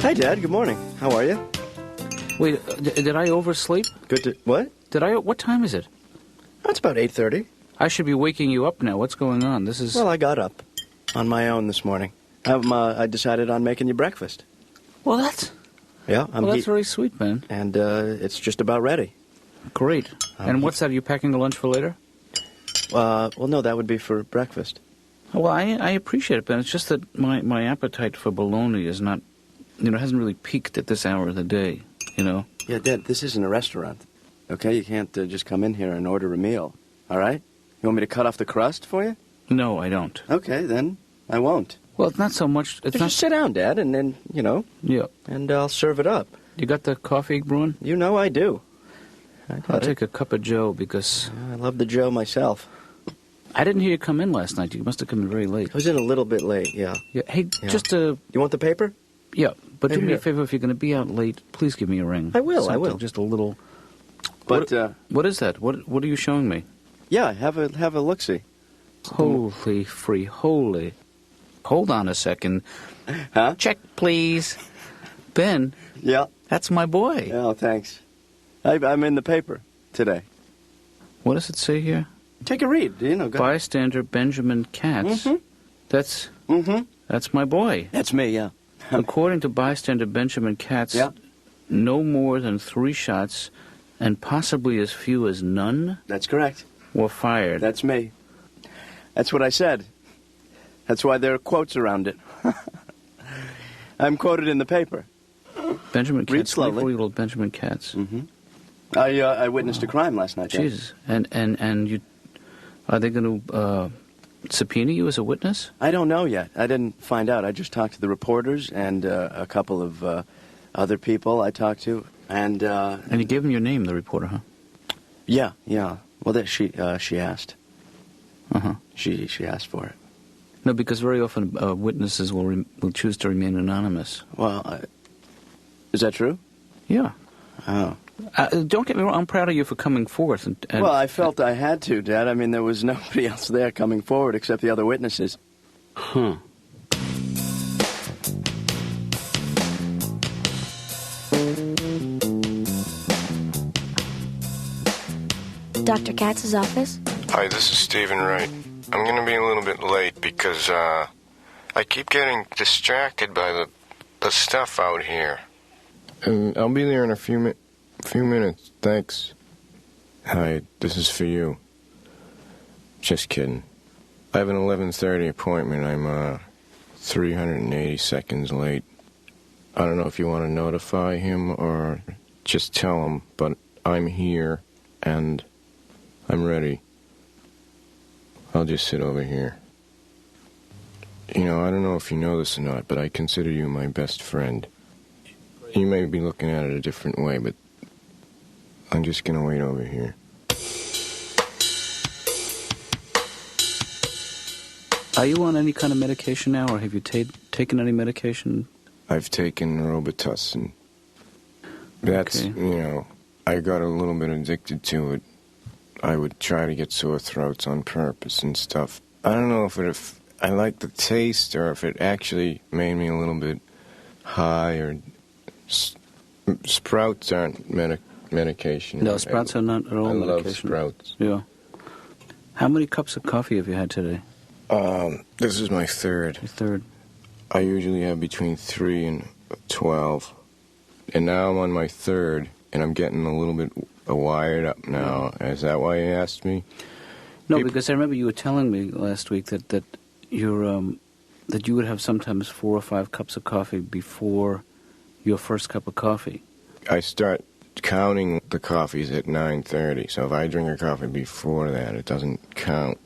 Hi, Dad. Good morning. How are you? Wait, did I oversleep? What? What time is it? Oh, it's about 8:30. I should be waking you up now. What's going on? This is... Well, I got up on my own this morning. I decided on making you breakfast. Well, that's... Yeah, that's very sweet, man. And it's just about ready. Great. And what's that? Are you packing a lunch for later? Well, no, that would be for breakfast. Well, I appreciate it, but it's just that my appetite for bologna is not, hasn't really peaked at this hour of the day, Yeah, Dad, this isn't a restaurant, okay? You can't just come in here and order a meal, all right? You want me to cut off the crust for you? No, I don't. Okay, then I won't. Well, it's not so much... Just sit down, Dad, and then, Yeah. And I'll serve it up. You got the coffee brewing? You know I do. I'll take a cup of Joe because... I love the Joe myself. I didn't hear you come in last night. You must have come in very late. I was in a little bit late, yeah. Hey, Yeah. just You want the paper? Yeah, but do me Here. a favor, if you're going to be out late, please give me a ring. I will. Just a little... But, What is that? What are you showing me? yeah, have a look-see. Holy. Hold on a second. Huh? Check, please. Ben, Yeah. that's my boy. Oh, thanks. I'm in the paper today. What does it say here? Take a read, go ahead. Bystander Benjamin Katz. Mhm. That's my boy. That's me, yeah. According to Bystander Benjamin Katz, Yeah. no more than 3 shots and possibly as few as none That's correct. were fired. That's me. That's what I said. That's why there are quotes around it. I'm quoted in the paper. Benjamin Read Katz, slowly. 24-year-old Benjamin Katz. Mm-hmm. I witnessed a crime last night. Dad. Jesus. And you... Are they going to subpoena you as a witness? I don't know yet. I didn't find out. I just talked to the reporters and a couple of other people I talked to. And you gave him your name, the reporter, huh? yeah. Well, she asked. Uh-huh. She asked for it. No, because very often witnesses will choose to remain anonymous. Well, is that true? Yeah. Oh. Don't get me wrong, I'm proud of you for coming forth. And Well, I felt I had to, Dad. I mean, there was nobody else there coming forward except the other witnesses. Huh. Dr. Katz's office? Hi, this is Stephen Wright. I'm going to be a little bit late because I keep getting distracted by the stuff out here. I'll be there in a few minutes. Thanks. Hi, this is for you. Just kidding. I have an 11:30 appointment. I'm 380 seconds late. I don't know if you want to notify him or just tell him, but I'm here and I'm ready. I'll just sit over here. I don't know if you know this or not, but I consider you my best friend. You may be looking at it a different way, but I'm just going to wait over here. Are you on any kind of medication now, or have you taken any medication? I've taken Robitussin. That's, Okay. I got a little bit addicted to it. I would try to get sore throats on purpose and stuff. I don't know if I like the taste or if it actually made me a little bit high or... Sprouts aren't medication. No, sprouts are not at all I medication. love sprouts. Yeah. How many cups of coffee have you had today? This is my third. Your third. I usually have between 3 and 12. And now I'm on my third, and I'm getting a little bit wired up now. Is that why you asked me? No, because I remember you were telling me last week that you would have sometimes 4 or 5 cups of coffee before your first cup of coffee. I start counting the coffees at 9:30, so if I drink a coffee before that, it doesn't count.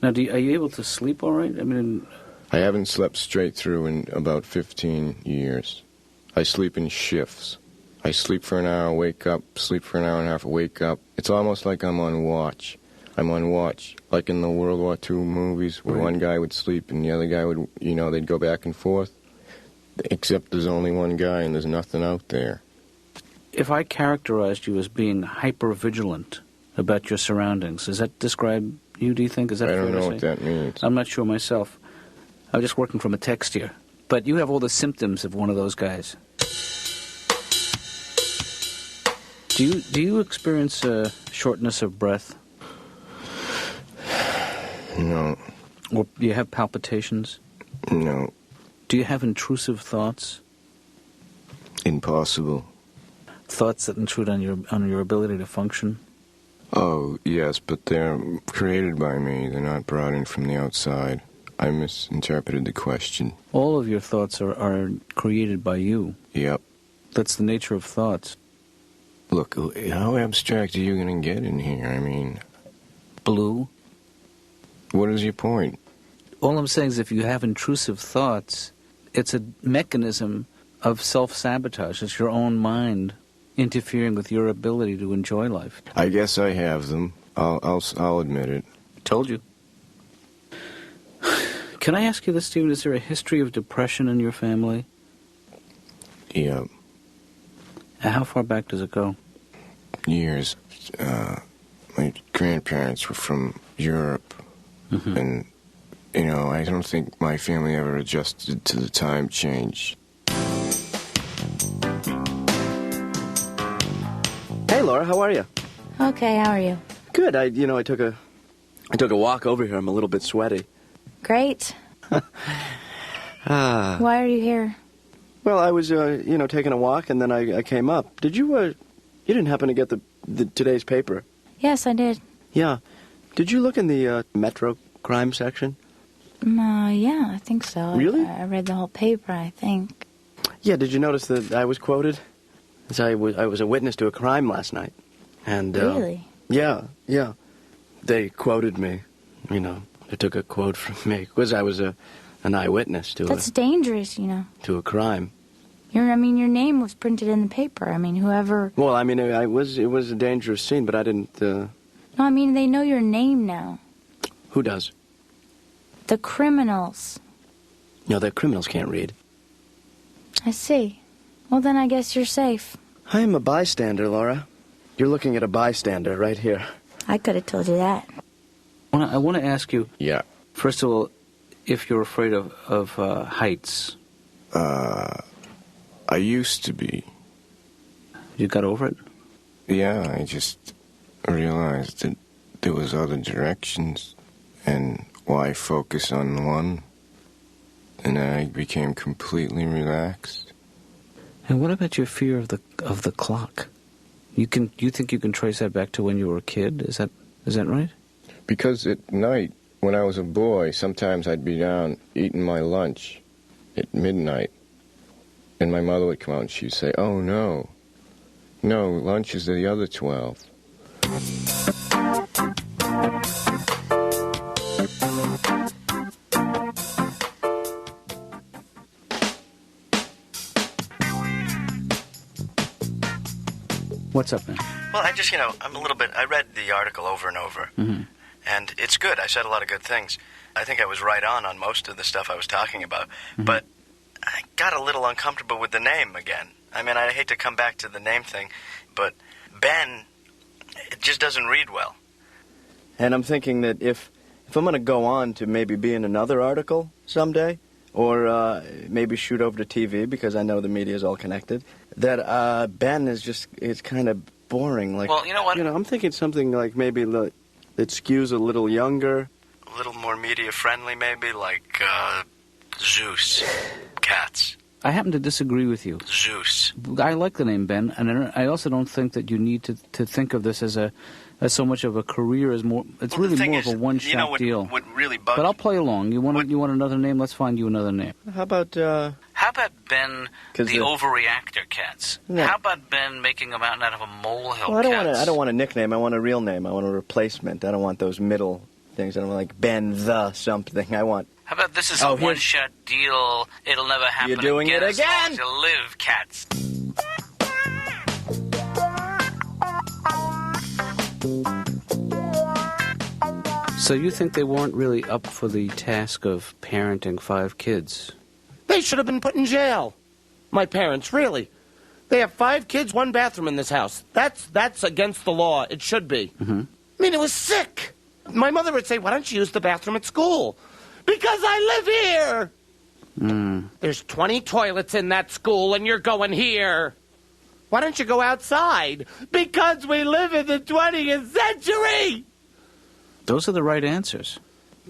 Now, are you able to sleep all right? I mean... I haven't slept straight through in about 15 years. I sleep in shifts. I sleep for an hour, wake up, sleep for an hour and a half, wake up. It's almost like I'm on watch. I'm on watch, like in the World War II movies, where one guy would sleep and the other guy would, they'd go back and forth. Except there's only one guy and there's nothing out there. If I characterized you as being hyper-vigilant about your surroundings, does that describe you, do you think? Is that I fair don't to know say? what that means. I'm not sure myself. I'm just working from a text here. But you have all the symptoms of one of those guys. Do you experience shortness of breath? No. Or do you have palpitations? No. Do you have intrusive thoughts? Impossible. Thoughts that intrude on your ability to function? Oh, yes, but they're created by me. They're not brought in from the outside. I misinterpreted the question. All of your thoughts are created by you. Yep. That's the nature of thoughts. Look, how abstract are you going to get in here? I mean... Blue? What is your point? All I'm saying is if you have intrusive thoughts, it's a mechanism of self-sabotage. It's your own mind interfering with your ability to enjoy life. I guess I have them. I'll admit it. Told you. Can I ask you this, Stephen? Is there a history of depression in your family? Yeah. How far back does it go? Years. My grandparents were from Europe. Mm-hmm. And, you know, I don't think my family ever adjusted to the time change. Hey, Laura, how are you? Okay, how are you? Good. I took a walk over here. I'm a little bit sweaty. Great. Why are you here? Well, I was, taking a walk, and then I came up. Did you, you didn't happen to get the today's paper? Yes, I did. Yeah. Did you look in the Metro crime section? Yeah, I think so. Really? I read the whole paper, I think. Yeah, did you notice that I was quoted? As I was a witness to a crime last night. And, Really? Yeah. They quoted me, They took a quote from me, because I was an eyewitness to That's dangerous, to a crime. Your name was printed in the paper. Whoever... Well, it was a dangerous scene, but I didn't... No, they know your name now. Who does? The criminals. No, the criminals can't read. I see. Well, then I guess you're safe. I am a bystander, Laura. You're looking at a bystander right here. I could have told you that. I want to ask you, Yeah. first of all, if you're afraid of heights. I used to be. You got over it? Yeah, I just realized that there was other directions, and why focus on one? And then I became completely relaxed. And what about your fear of the clock? You think you can trace that back to when you were a kid? Is that right? Because at night, when I was a boy, sometimes I'd be down eating my lunch at midnight, and my mother would come out and she'd say, "Oh, no, lunch is the other 12. What's up, man? Well, I just, I read the article over and over. Mm-hmm. And it's good. I said a lot of good things. I think I was right on most of the stuff I was talking about. Mm-hmm. But I got a little uncomfortable with the name again. I hate to come back to the name thing, but Ben, it just doesn't read well. And I'm thinking that if I'm going to go on to maybe be in another article someday, or maybe shoot over to TV, because I know the media is all connected, that Ben it's kind of boring. Like, well, you know what? I'm thinking something like maybe that skews a little younger, a little more media-friendly maybe, like Zeus, Katz. I happen to disagree with you. Zeus. I like the name Ben, and I also don't think that you need to think of this as so much of a career as more. It's really more of a one-shot deal. What really bugs but I'll play along. You want another name? Let's find you another name. How about How about Ben the overreactor, Katz? No. How about Ben making a mountain out of a molehill, Well, Katz? I don't want a nickname. I want a real name. I want a replacement. I don't want those middle things. I don't want like Ben the something. I want. How about this is Oh, a here's- one-shot deal? It'll never happen You're doing again. it As long again! as you live, Katz. So you think they weren't really up for the task of parenting 5 kids? They should have been put in jail. My parents, really. They have 5 kids, 1 bathroom in this house. That's against the law. It should be. Mm-hmm. It was sick. My mother would say, "Why don't you use the bathroom at school?" Because I live here. There's 20 toilets in that school, and you're going here. Why don't you go outside? Because we live in the 20th century! Those are the right answers.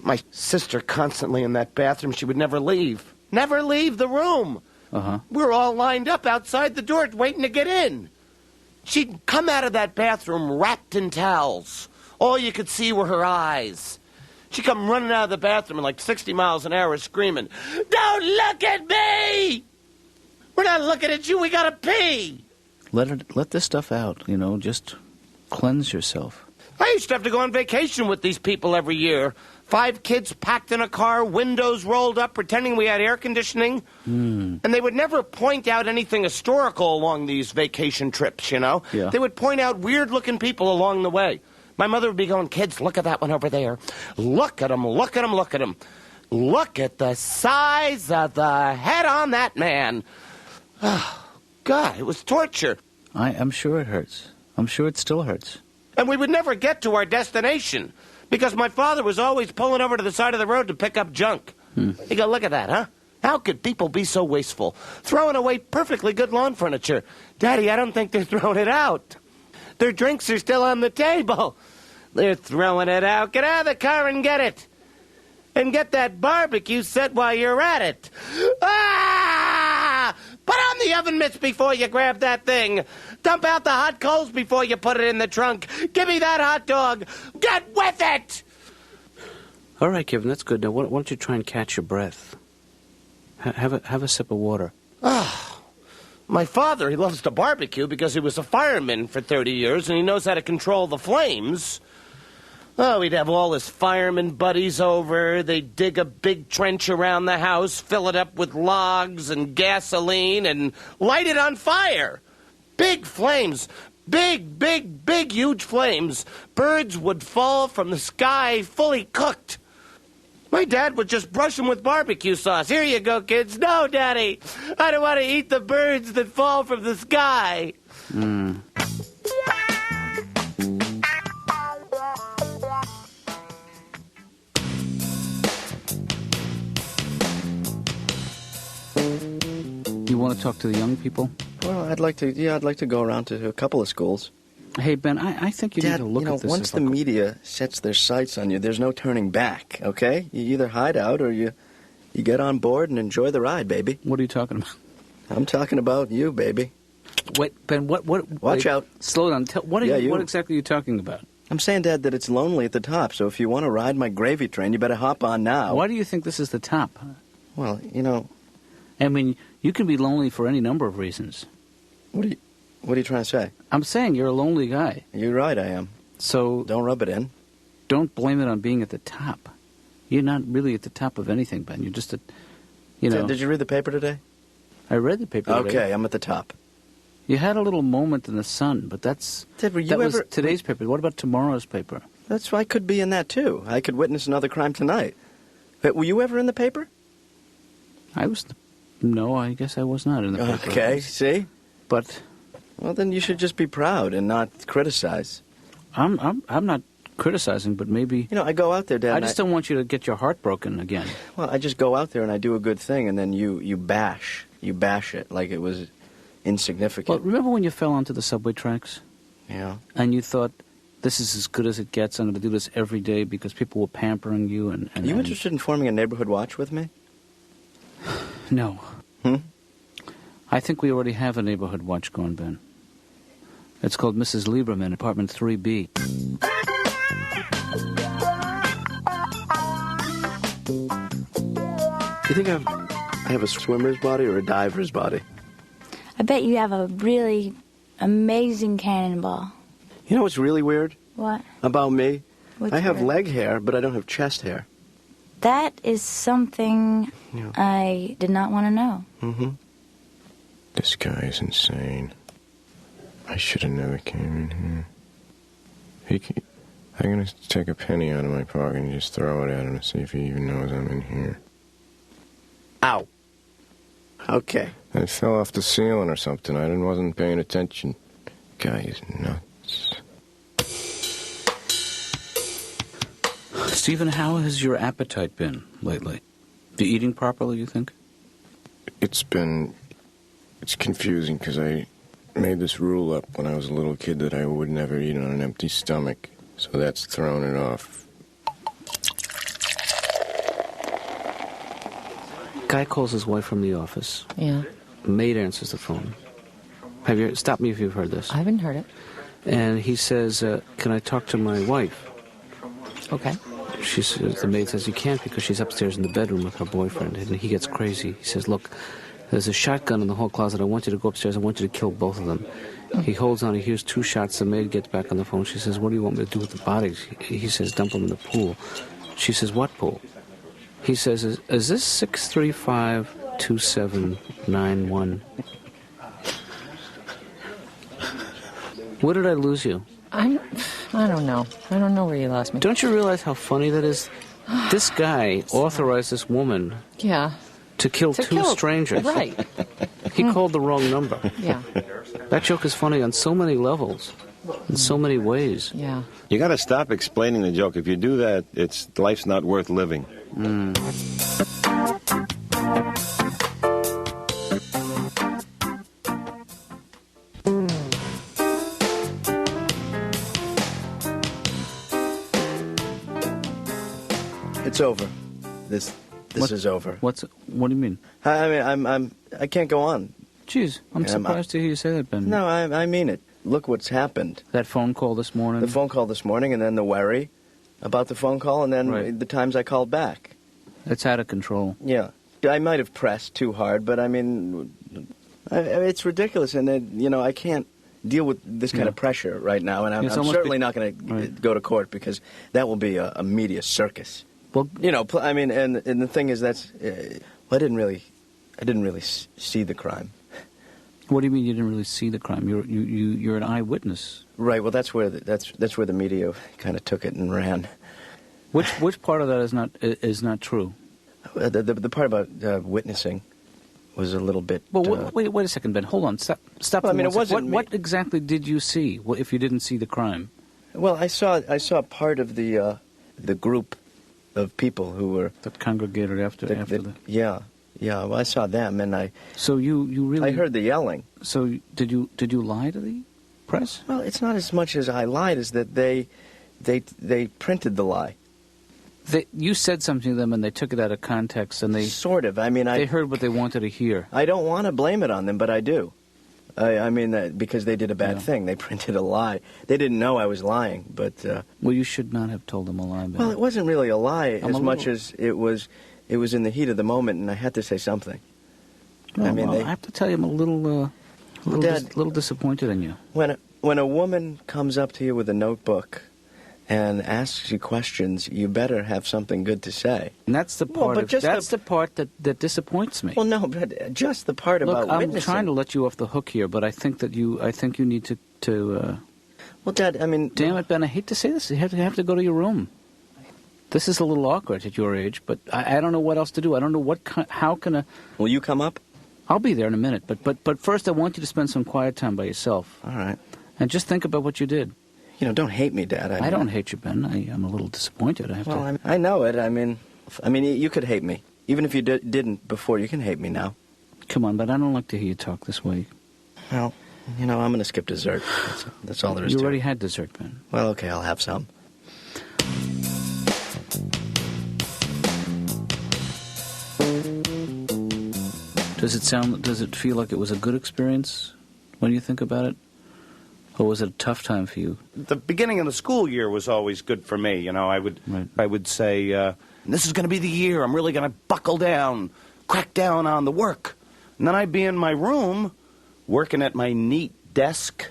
My sister constantly in that bathroom. She would never leave. Never leave the room. Uh-huh. We're all lined up outside the door waiting to get in. She'd come out of that bathroom wrapped in towels. All you could see were her eyes. She'd come running out of the bathroom at like 60 miles an hour screaming, "Don't look at me! We're not looking at you, we gotta pee!" Let this stuff out, just cleanse yourself. I used to have to go on vacation with these people every year. 5 kids packed in a car, windows rolled up, pretending we had air conditioning. And they would never point out anything historical along these vacation trips, Yeah. They would point out weird-looking people along the way. My mother would be going, "Kids, look at that one over there. Look at him, look at him, look at him. Look at the size of the head on that man." Oh, God, it was torture. I'm sure it hurts. I'm sure it still hurts. And we would never get to our destination because my father was always pulling over to the side of the road to pick up junk. He'd go, "Look at that, huh? How could people be so wasteful? Throwing away perfectly good lawn furniture. Daddy, I don't think they're throwing it out. Their drinks are still on the table. They're throwing it out. Get out of the car and get it. And get that barbecue set while you're at it. Ah! Put on the oven mitts before you grab that thing. Dump out the hot coals before you put it in the trunk. Give me that hot dog. Get with it!" All right, Kevin, that's good. Now, why don't you try and catch your breath? Have a sip of water. My father, he loves to barbecue because he was a fireman for 30 years and he knows how to control the flames. Oh, he'd have all his fireman buddies over. They'd dig a big trench around the house, fill it up with logs and gasoline, and light it on fire. Big flames. Big, big, big, huge flames. Birds would fall from the sky fully cooked. My dad would just brush them with barbecue sauce. "Here you go, kids." "No, Daddy, I don't want to eat the birds that fall from the sky." You want to talk to the young people? Well, I'd like to go around to a couple of schools. Hey, Ben, I think you Dad, need to look at this. once the media sets their sights on you, there's no turning back, okay? You either hide out or you get on board and enjoy the ride, baby. What are you talking about? I'm talking about you, baby. Wait, Ben, what? Watch out. Slow down. What exactly are you talking about? I'm saying, Dad, that it's lonely at the top, so if you want to ride my gravy train, you better hop on now. Why do you think this is the top? Well, I mean, you can be lonely for any number of reasons. What are you trying to say? I'm saying you're a lonely guy. You're right, I am. So Don't rub it in. don't blame it on being at the top. You're not really at the top of anything, Ben. You're just Did you read the paper today? I read the paper today. Okay, I'm at the top. You had a little moment in the sun, but that was today's paper. What about tomorrow's paper? That's why I could be in that, too. I could witness another crime tonight. But were you ever in the paper? No, I guess I was not in the paper. Okay, see? But Well, then you should just be proud and not criticize. I'm not criticizing, but maybe I go out there, Dad. I just don't want you to get your heart broken again. Well, I just go out there and I do a good thing, and then you bash it like it was insignificant. Well, remember when you fell onto the subway tracks? Yeah. And you thought, this is as good as it gets. I'm going to do this every day because people were pampering you. And Are you interested in forming a neighborhood watch with me? No. I think we already have a neighborhood watch going, Ben. It's called Mrs. Lieberman, apartment 3B. You think I have a swimmer's body or a diver's body? I bet you have a really amazing cannonball. You know what's really weird What? about me? What's I have weird? leg hair, but I don't have chest hair. That is something Yeah. I did not want to know. Mm-hmm. This guy is insane. I should have never came in here. I'm gonna take a penny out of my pocket and just throw it at him to see if he even knows I'm in here. Ow. Okay. It fell off the ceiling or something. I wasn't paying attention. Guy is nuts. Stephen, how has your appetite been lately? You eating properly, you think? it's confusing because I made this rule up when I was a little kid that I would never eat on an empty stomach, so that's thrown it off. Guy calls his wife from the office. Yeah. Maid answers the phone. Stop me if you've heard this. I haven't heard it. And he says, can I talk to my wife? Okay. The maid says, you can't because she's upstairs in the bedroom with her boyfriend. And he gets crazy. He says, look, there's a shotgun in the hall closet. I want you to go upstairs. I want you to kill both of them. He holds on. He hears 2 shots. The maid gets back on the phone. She says, what do you want me to do with the bodies? He says, dump them in the pool. She says, what pool? He says, is this 635-2791? Where did I lose you? I don't know. I don't know where you lost me. Don't you realize how funny that is? This guy authorized this woman Yeah. to kill 2 strangers. Right. He called the wrong number. Yeah. That joke is funny on so many levels, in so many ways. Yeah. You got to stop explaining the joke. If you do that, life's not worth living. It's over. This is over. What do you mean? I mean, I can't go on. Jeez, I'm surprised to hear you say that, Ben. No, I mean it. Look what's happened. That phone call this morning? The phone call this morning, and then the worry about the phone call, and then the times I called back. It's out of control. Yeah. I might have pressed too hard, but I mean, it's ridiculous, and I can't deal with this kind of pressure right now, and I'm certainly not going to go to court because that will be a media circus. Well, I mean, and the thing is, I didn't really see the crime. What do you mean you didn't really see the crime? You're an eyewitness. Right. Well, that's where the media kind of took it and ran. Which part of that is not true? The part about witnessing was a little bit. Well, wait a second, Ben. Hold on. Stop. Well, I mean, it wasn't. What exactly did you see? If you didn't see the crime? Well, I saw part of the group of people who were that congregated after the. Yeah. Well, I saw them, and I. So you really. I heard the yelling. So did you lie to the press? Well, it's not as much as I lied as that they printed the lie. You said something to them, and they took it out of context, and they sort of. I mean, they heard what they wanted to hear. I don't want to blame it on them, but I do. I mean, because they did a bad thing. They printed a lie. They didn't know I was lying, but. Well, you should not have told them a lie. Ben. Well, it wasn't really a lie much as it was. It was in the heat of the moment, and I had to say something. I have to tell you, I'm a little disappointed in you. When a woman comes up to you with a notebook and asks you questions, you better have something good to say. And that's the part. The part that disappoints me. Well, no, but just the part about witnessing. I'm trying to let you off the hook here, but I think you need to. Well, Dad, I mean. Damn it, Ben! I hate to say this. You have to go to your room. This is a little awkward at your age, but I don't know what else to do. I don't know how can a... Will you come up? I'll be there in a minute, but first I want you to spend some quiet time by yourself. All right. And just think about what you did. Don't hate me, Dad. I don't hate you, Ben. I'm a little disappointed. I know it. I mean, you could hate me. Even if you didn't before, you can hate me now. Come on, but I don't like to hear you talk this way. Well, I'm going to skip dessert. That's all there is to it. You already had dessert, Ben. Well, okay, I'll have some. Does it feel like it was a good experience when you think about it? Or was it a tough time for you? The beginning of the school year was always good for me. I would say, this is going to be the year. I'm really going to buckle down, crack down on the work. And then I'd be in my room, working at my neat desk,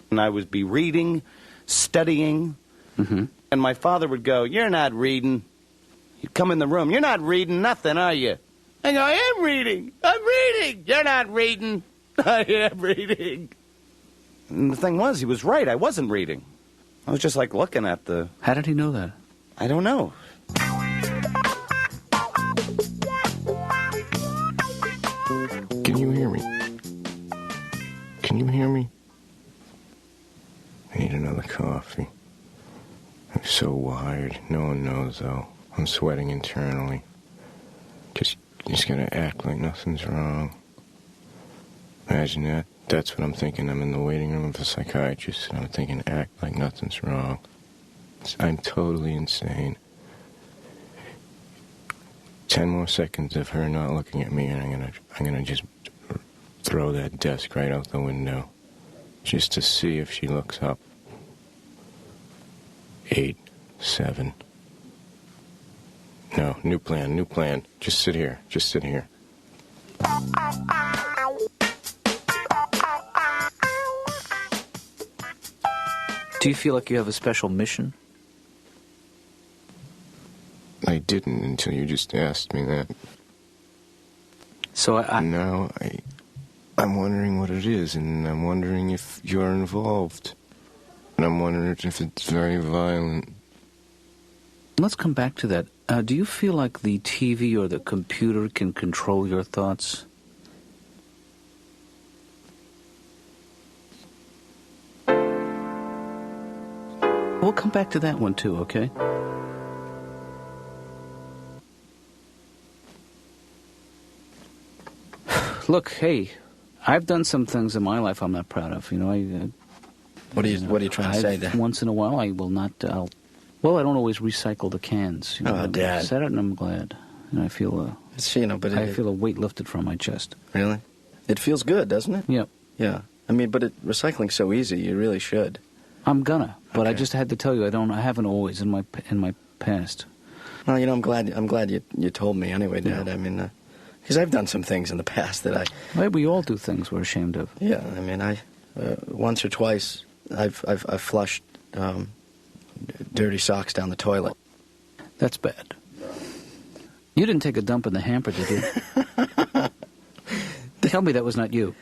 and I would be reading, studying, and my father would go, "You're not reading." He'd come in the room, "You're not reading nothing, are you?" I go, "I am reading. I'm reading." "You're not reading." "I am reading." And the thing was, he was right. I wasn't reading. I was just like looking at the... How did he know that? I don't know. Can you hear me? Can you hear me? I need another coffee. I'm so wired. No one knows, though. I'm sweating internally. Just just gotta act like nothing's wrong. Imagine that. That's what I'm thinking. I'm in the waiting room of a psychiatrist, and I'm thinking, act like nothing's wrong. I'm totally insane. 10 more seconds of her not looking at me, and I'm gonna just throw that desk right out the window, just to see if she looks up. 8, 7. No, new plan. Just sit here. Do you feel like you have a special mission? I didn't until you just asked me that. So Now I'm wondering what it is, and I'm wondering if you're involved. And I'm wondering if it's very violent. Let's come back to that. Do you feel like the TV or the computer can control your thoughts? We'll come back to that one too, okay? Look, hey, I've done some things in my life I'm not proud of. You know, What are you trying to say there? Once in a while, I will not. I don't always recycle the cans. You know, Dad. I said it, and I'm glad. And I feel I feel a weight lifted from my chest. Really? It feels good, doesn't it? Yep. Yeah. I mean, but recycling's so easy. You really should. I'm gonna, but I Okay. just had to tell you I haven't always in my past. Well, you know, I'm glad you told me anyway, Dad. Yeah. I mean, because I've done some things in the past that Well, we all do things we're ashamed of. Yeah. I mean, once or twice I've flushed dirty socks down the toilet. That's bad. You didn't take a dump in the hamper, did you? Tell me that was not you.